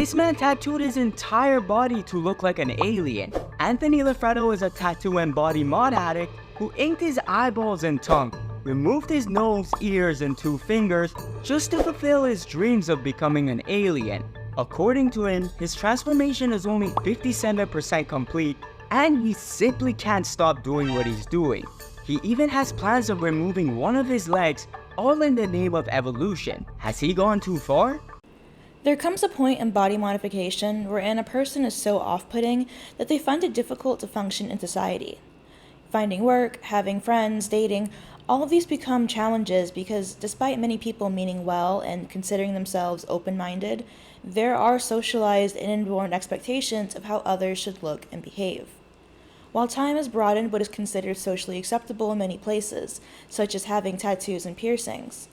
This man tattooed his entire body to look like an alien. Anthony Loffredo is a tattoo and body mod addict who inked his eyeballs and tongue, removed his nose, ears, and 2 fingers just to fulfill his dreams of becoming an alien. According to him, his transformation is only 57% complete, and he simply can't stop doing what he's doing. He even has plans of removing one of his legs, all in the name of evolution. Has he gone too far? There comes a point in body modification wherein a person is so off-putting that they find it difficult to function in society. Finding work, having friends, dating, all of these become challenges because despite many people meaning well and considering themselves open-minded, there are socialized and inborn expectations of how others should look and behave. While time has broadened what is considered socially acceptable in many places, such as having tattoos and piercings,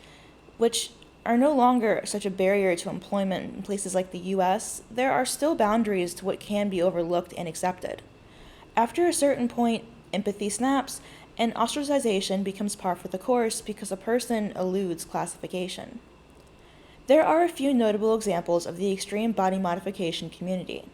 which are no longer such a barrier to employment in places like the US, there are still boundaries to what can be overlooked and accepted. After a certain point, empathy snaps, and ostracization becomes par for the course because a person eludes classification. There are a few notable examples of the extreme body modification community.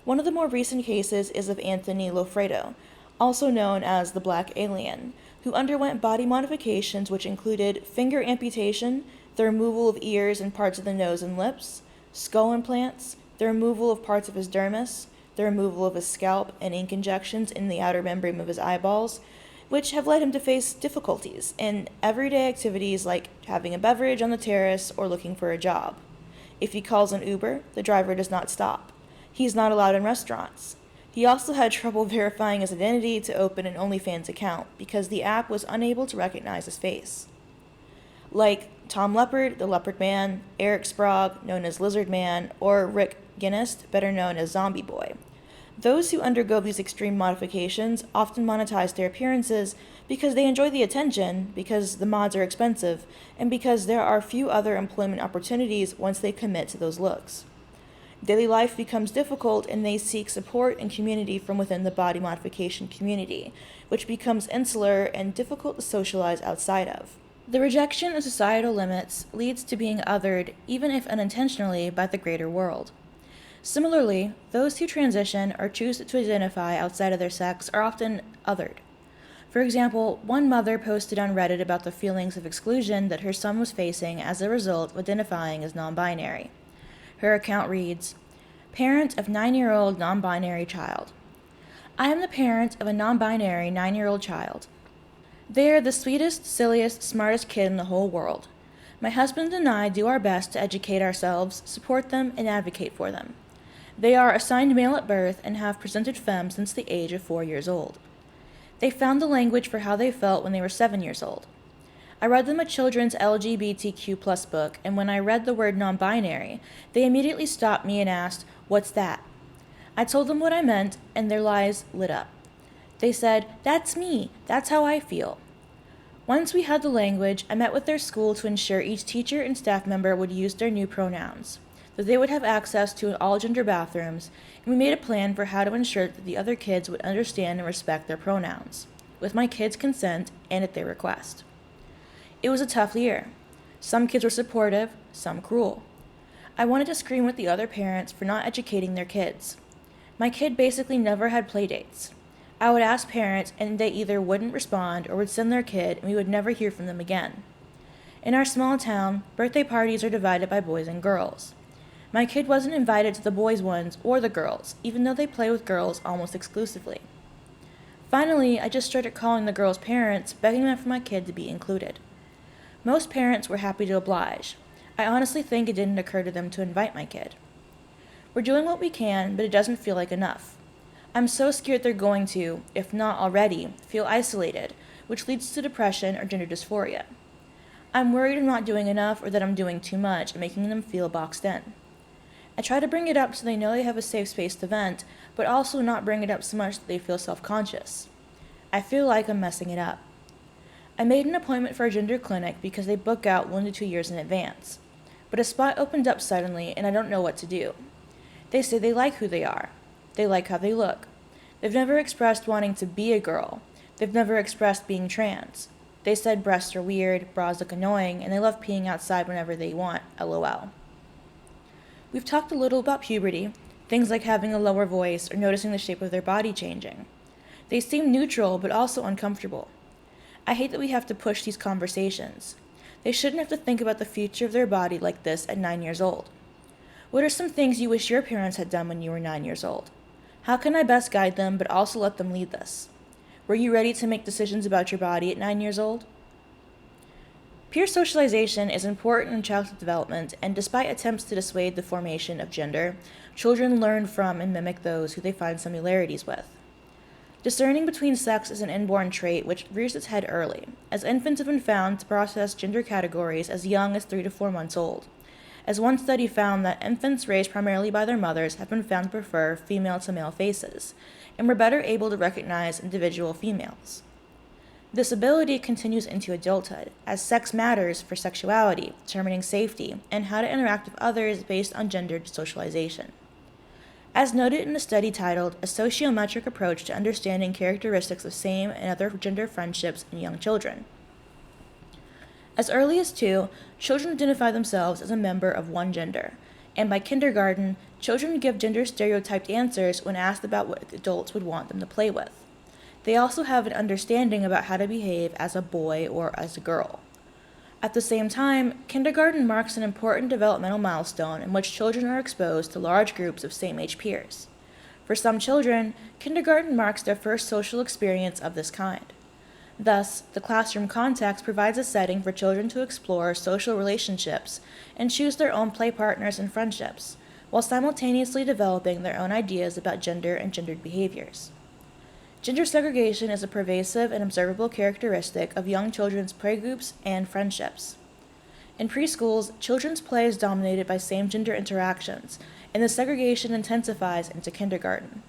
One of the more recent cases is of Anthony Loffredo, also known as the Black Alien, who underwent body modifications which included finger amputation, the removal of ears and parts of the nose and lips, skull implants, the removal of parts of his dermis, the removal of his scalp, and ink injections in the outer membrane of his eyeballs, which have led him to face difficulties in everyday activities like having a beverage on the terrace or looking for a job. If he calls an Uber, the driver does not stop. He's not allowed in restaurants. He also had trouble verifying his identity to open an OnlyFans account because the app was unable to recognize his face. Like Tom Leopard, the Leopard Man, Eric Sprague, known as Lizard Man, or Rick Guinness, better known as Zombie Boy. Those who undergo these extreme modifications often monetize their appearances because they enjoy the attention, because the mods are expensive, and because there are few other employment opportunities once they commit to those looks. Daily life becomes difficult and they seek support and community from within the body modification community, which becomes insular and difficult to socialize outside of. The rejection of societal limits leads to being othered, even if unintentionally, by the greater world. Similarly, those who transition or choose to identify outside of their sex are often othered. For example, one mother posted on Reddit about the feelings of exclusion that her son was facing as a result of identifying as non-binary. Her account reads, "Parent of 9-year-old non-binary child. I am the parent of a non-binary 9-year-old child. They are the sweetest, silliest, smartest kid in the whole world. My husband and I do our best to educate ourselves, support them, and advocate for them. They are assigned male at birth and have presented femme since the age of 4 years old. They found the language for how they felt when they were 7 years old. I read them a children's LGBTQ+ book, and when I read the word non-binary, they immediately stopped me and asked, 'What's that?' I told them what I meant, and their lives lit up. They said, 'That's me, that's how I feel.' Once we had the language, I met with their school to ensure each teacher and staff member would use their new pronouns, that they would have access to all-gender bathrooms, and we made a plan for how to ensure that the other kids would understand and respect their pronouns, with my kids' consent and at their request. It was a tough year. Some kids were supportive, some cruel. I wanted to scream with the other parents for not educating their kids. My kid basically never had playdates. I would ask parents, and they either wouldn't respond or would send their kid, and we would never hear from them again. In our small town, birthday parties are divided by boys and girls. My kid wasn't invited to the boys' ones or the girls', even though they play with girls almost exclusively. Finally, I just started calling the girls' parents, begging them for my kid to be included. Most parents were happy to oblige. I honestly think it didn't occur to them to invite my kid. We're doing what we can, but it doesn't feel like enough. I'm so scared they're going to, if not already, feel isolated, which leads to depression or gender dysphoria. I'm worried I'm not doing enough or that I'm doing too much and making them feel boxed in. I try to bring it up so they know they have a safe space to vent, but also not bring it up so much that they feel self-conscious. I feel like I'm messing it up. I made an appointment for a gender clinic because they book out 1 to 2 years in advance. But a spot opened up suddenly and I don't know what to do. They say they like who they are. They like how they look. They've never expressed wanting to be a girl. They've never expressed being trans. They said breasts are weird, bras look annoying, and they love peeing outside whenever they want, LOL. We've talked a little about puberty, things like having a lower voice or noticing the shape of their body changing. They seem neutral but also uncomfortable. I hate that we have to push these conversations. They shouldn't have to think about the future of their body like this at 9 years old. What are some things you wish your parents had done when you were 9 years old? How can I best guide them but also let them lead this? Were you ready to make decisions about your body at 9 years old? Peer socialization is important in childhood development, and despite attempts to dissuade the formation of gender, children learn from and mimic those who they find similarities with. Discerning between sex is an inborn trait which rears its head early, as infants have been found to process gender categories as young as 3 to 4 months old. As one study found that infants raised primarily by their mothers have been found to prefer female to male faces, and were better able to recognize individual females. This ability continues into adulthood, as sex matters for sexuality, determining safety, and how to interact with others based on gendered socialization. As noted in the study titled A Sociometric Approach to Understanding Characteristics of Same and Other Gender Friendships in Young Children. As early as 2, children identify themselves as a member of one gender, and by kindergarten, children give gender stereotyped answers when asked about what adults would want them to play with. They also have an understanding about how to behave as a boy or as a girl. At the same time, kindergarten marks an important developmental milestone in which children are exposed to large groups of same-age peers. For some children, kindergarten marks their first social experience of this kind. Thus, the classroom context provides a setting for children to explore social relationships and choose their own play partners and friendships, while simultaneously developing their own ideas about gender and gendered behaviors. Gender segregation is a pervasive and observable characteristic of young children's playgroups and friendships. In preschools, children's play is dominated by same-gender interactions, and the segregation intensifies into kindergarten.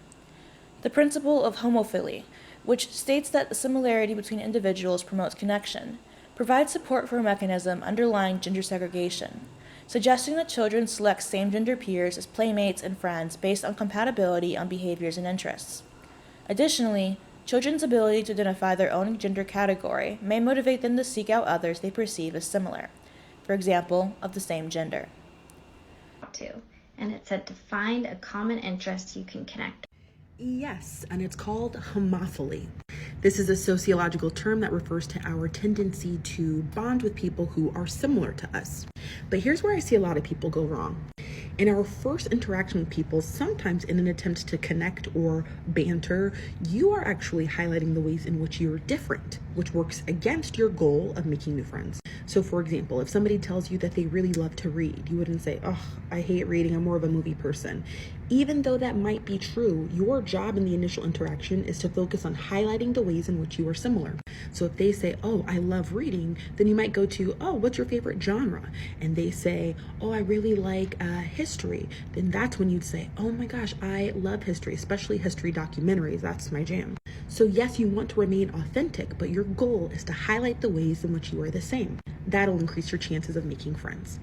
The principle of homophily, which states that the similarity between individuals promotes connection, provides support for a mechanism underlying gender segregation, suggesting that children select same-gender peers as playmates and friends based on compatibility on behaviors and interests. Additionally, children's ability to identify their own gender category may motivate them to seek out others they perceive as similar, for example, of the same gender. And it said to find a common interest you can connect. Yes, and it's called homophily. This is a sociological term that refers to our tendency to bond with people who are similar to us. But here's where I see a lot of people go wrong. In our first interaction with people, sometimes in an attempt to connect or banter, you are actually highlighting the ways in which you're different, which works against your goal of making new friends. So for example, if somebody tells you that they really love to read, you wouldn't say, "Oh, I hate reading, I'm more of a movie person." Even though that might be true, your job in the initial interaction is to focus on highlighting the ways in which you are similar. So if they say, "Oh, I love reading," then you might go to, "Oh, what's your favorite genre?" And they say, "Oh, I really like history." Then that's when you'd say, "Oh my gosh, I love history, especially history documentaries. That's my jam." So yes, you want to remain authentic, but your goal is to highlight the ways in which you are the same. That'll increase your chances of making friends.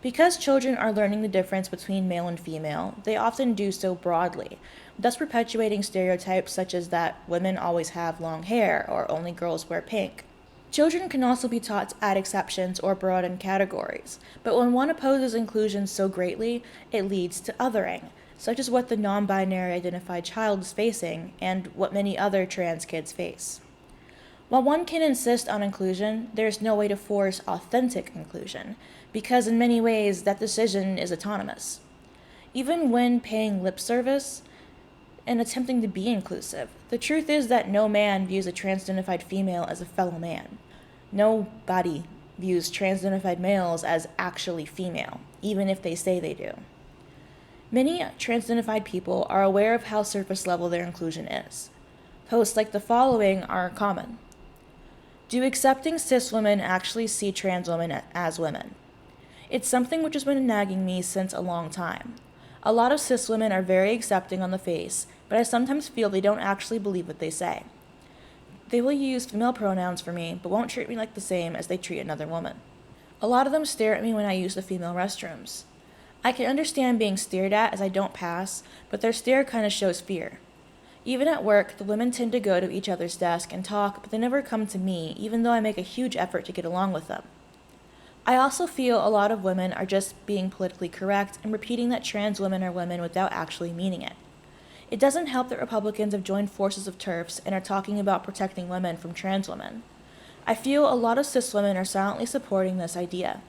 Because children are learning the difference between male and female, they often do so broadly, thus perpetuating stereotypes such as that women always have long hair or only girls wear pink. Children can also be taught to add exceptions or broaden categories, but when one opposes inclusion so greatly, it leads to othering, such as what the non-binary identified child is facing and what many other trans kids face. While one can insist on inclusion, there is no way to force authentic inclusion, because in many ways that decision is autonomous. Even when paying lip service and attempting to be inclusive, the truth is that no man views a transidentified female as a fellow man. Nobody views transidentified males as actually female, even if they say they do. Many transidentified people are aware of how surface level their inclusion is. Posts like the following are common. Do accepting cis women actually see trans women as women? It's something which has been nagging me since a long time. A lot of cis women are very accepting on the face, but I sometimes feel they don't actually believe what they say. They will use female pronouns for me, but won't treat me like the same as they treat another woman. A lot of them stare at me when I use the female restrooms. I can understand being stared at as I don't pass, but their stare kind of shows fear. Even at work, the women tend to go to each other's desk and talk, but they never come to me, even though I make a huge effort to get along with them. I also feel a lot of women are just being politically correct and repeating that trans women are women without actually meaning it. It doesn't help that Republicans have joined forces of TERFs and are talking about protecting women from trans women. I feel a lot of cis women are silently supporting this idea.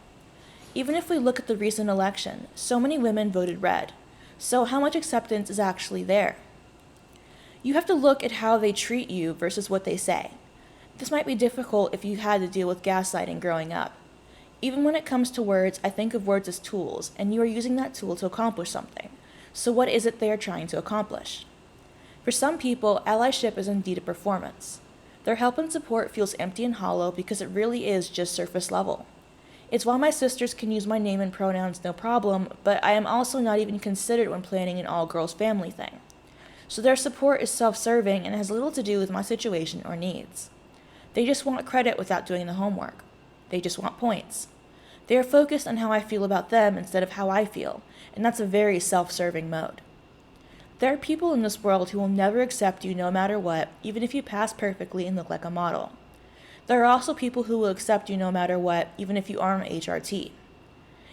Even if we look at the recent election, so many women voted red. So how much acceptance is actually there? You have to look at how they treat you versus what they say. This might be difficult if you had to deal with gaslighting growing up. Even when it comes to words, I think of words as tools, and you are using that tool to accomplish something. So what is it they are trying to accomplish? For some people, allyship is indeed a performance. Their help and support feels empty and hollow because it really is just surface level. It's why my sisters can use my name and pronouns no problem, but I am also not even considered when planning an all-girls family thing. So their support is self-serving and has little to do with my situation or needs. They just want credit without doing the homework. They just want points. They are focused on how I feel about them instead of how I feel, and that's a very self-serving mode. There are people in this world who will never accept you no matter what, even if you pass perfectly and look like a model. There are also people who will accept you no matter what, even if you are on HRT.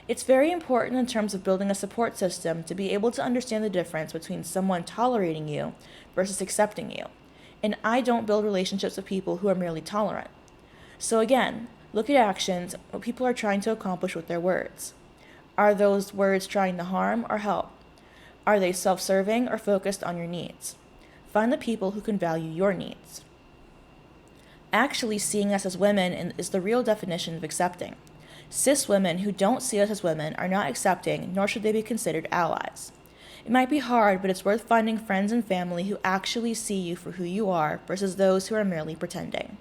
It's very important in terms of building a support system to be able to understand the difference between someone tolerating you versus accepting you. And I don't build relationships with people who are merely tolerant. So again, look at actions, what people are trying to accomplish with their words. Are those words trying to harm or help? Are they self-serving or focused on your needs? Find the people who can value your needs. Actually seeing us as women is the real definition of accepting. Cis women who don't see us as women are not accepting, nor should they be considered allies. It might be hard, but it's worth finding friends and family who actually see you for who you are versus those who are merely pretending.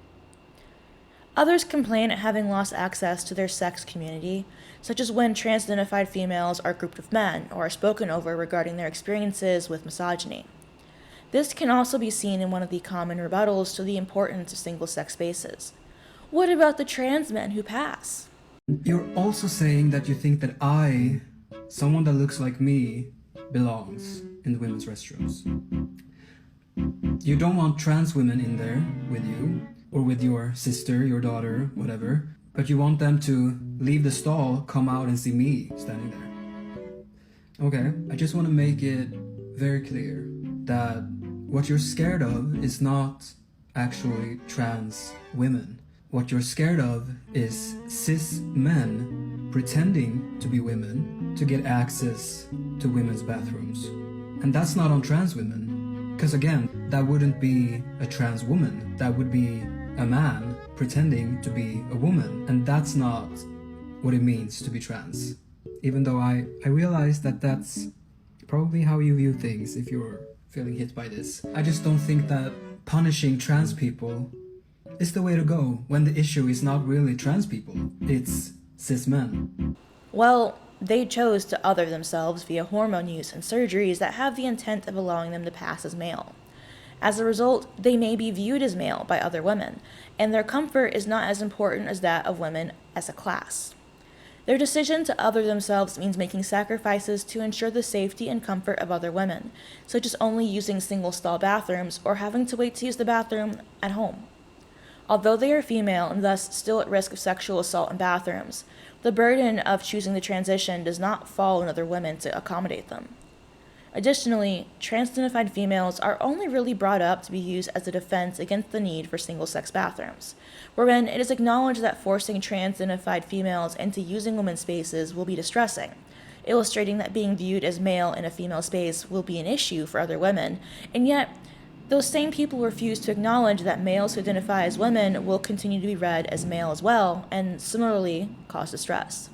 Others complain at having lost access to their sex community, such as when trans-identified females are grouped with men or are spoken over regarding their experiences with misogyny. This can also be seen in one of the common rebuttals to the importance of single-sex spaces. What about the trans men who pass? You're also saying that you think that someone that looks like me, belongs in the women's restrooms. You don't want trans women in there with you, or with your sister, your daughter, whatever, but you want them to leave the stall, come out and see me standing there. Okay, I just want to make it very clear that what you're scared of is not actually trans women. What you're scared of is cis men pretending to be women to get access to women's bathrooms. And that's not on trans women. Because again, that wouldn't be a trans woman. That would be a man pretending to be a woman. And that's not what it means to be trans. Even though I realize that that's probably how you view things if you're feeling hit by this. I just don't think that punishing trans people is the way to go when the issue is not really trans people, it's cis men. Well, they chose to other themselves via hormone use and surgeries that have the intent of allowing them to pass as male. As a result, they may be viewed as male by other women, and their comfort is not as important as that of women as a class. Their decision to other themselves means making sacrifices to ensure the safety and comfort of other women, such as only using single-stall bathrooms or having to wait to use the bathroom at home. Although they are female and thus still at risk of sexual assault in bathrooms, the burden of choosing the transition does not fall on other women to accommodate them. Additionally, trans-identified females are only really brought up to be used as a defense against the need for single-sex bathrooms, wherein it is acknowledged that forcing trans-identified females into using women's spaces will be distressing, illustrating that being viewed as male in a female space will be an issue for other women, and yet, those same people refuse to acknowledge that males who identify as women will continue to be read as male as well, and similarly cause distress.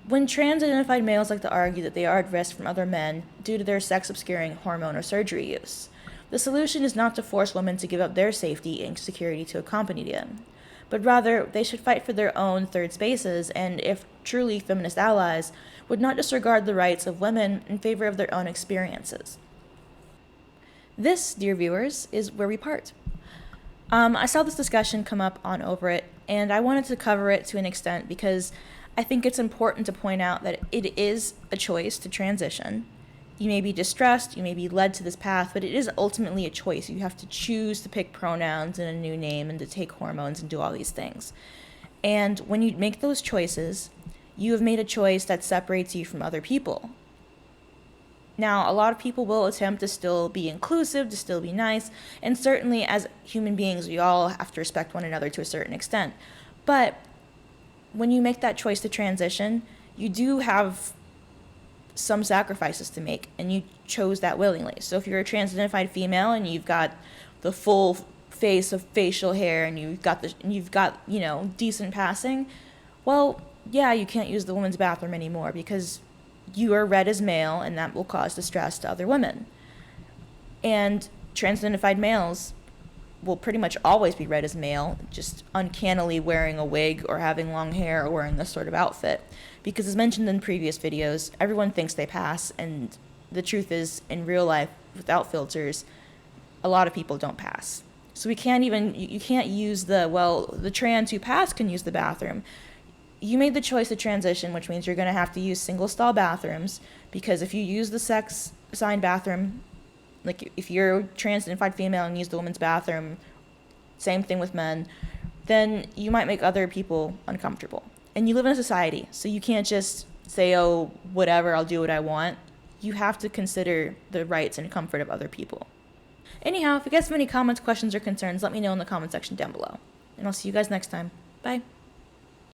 When trans-identified males like to argue that they are at risk from other men due to their sex-obscuring hormone or surgery use, the solution is not to force women to give up their safety and security to accompany them, but rather they should fight for their own third spaces and, if truly feminist allies, would not disregard the rights of women in favor of their own experiences. This, dear viewers, is where we part. I saw this discussion come up on Over It, and I wanted to cover it to an extent because I think it's important to point out that it is a choice to transition. You may be distressed, you may be led to this path, but it is ultimately a choice. You have to choose to pick pronouns and a new name and to take hormones and do all these things. And when you make those choices, you have made a choice that separates you from other people. Now, a lot of people will attempt to still be inclusive, to still be nice, and certainly as human beings, we all have to respect one another to a certain extent. But when you make that choice to transition, you do have some sacrifices to make, and you chose that willingly. So if you're a trans-identified female and you've got the full face of facial hair and you've got decent passing, well, yeah, you can't use the women's bathroom anymore because you are read as male, and that will cause distress to other women. And trans-identified males will pretty much always be read as male, just uncannily wearing a wig or having long hair or wearing this sort of outfit. Because as mentioned in previous videos, everyone thinks they pass, and the truth is, in real life, without filters, a lot of people don't pass. So you can't use the trans who pass can use the bathroom. You made the choice to transition, which means you're going to have to use single-stall bathrooms, because if you use the sex-assigned bathroom, like if you're a trans-identified female and use the women's bathroom, same thing with men, then you might make other people uncomfortable. And you live in a society, so you can't just say, oh, whatever, I'll do what I want. You have to consider the rights and comfort of other people. Anyhow, if you guys have any comments, questions, or concerns, let me know in the comment section down below. And I'll see you guys next time. Bye.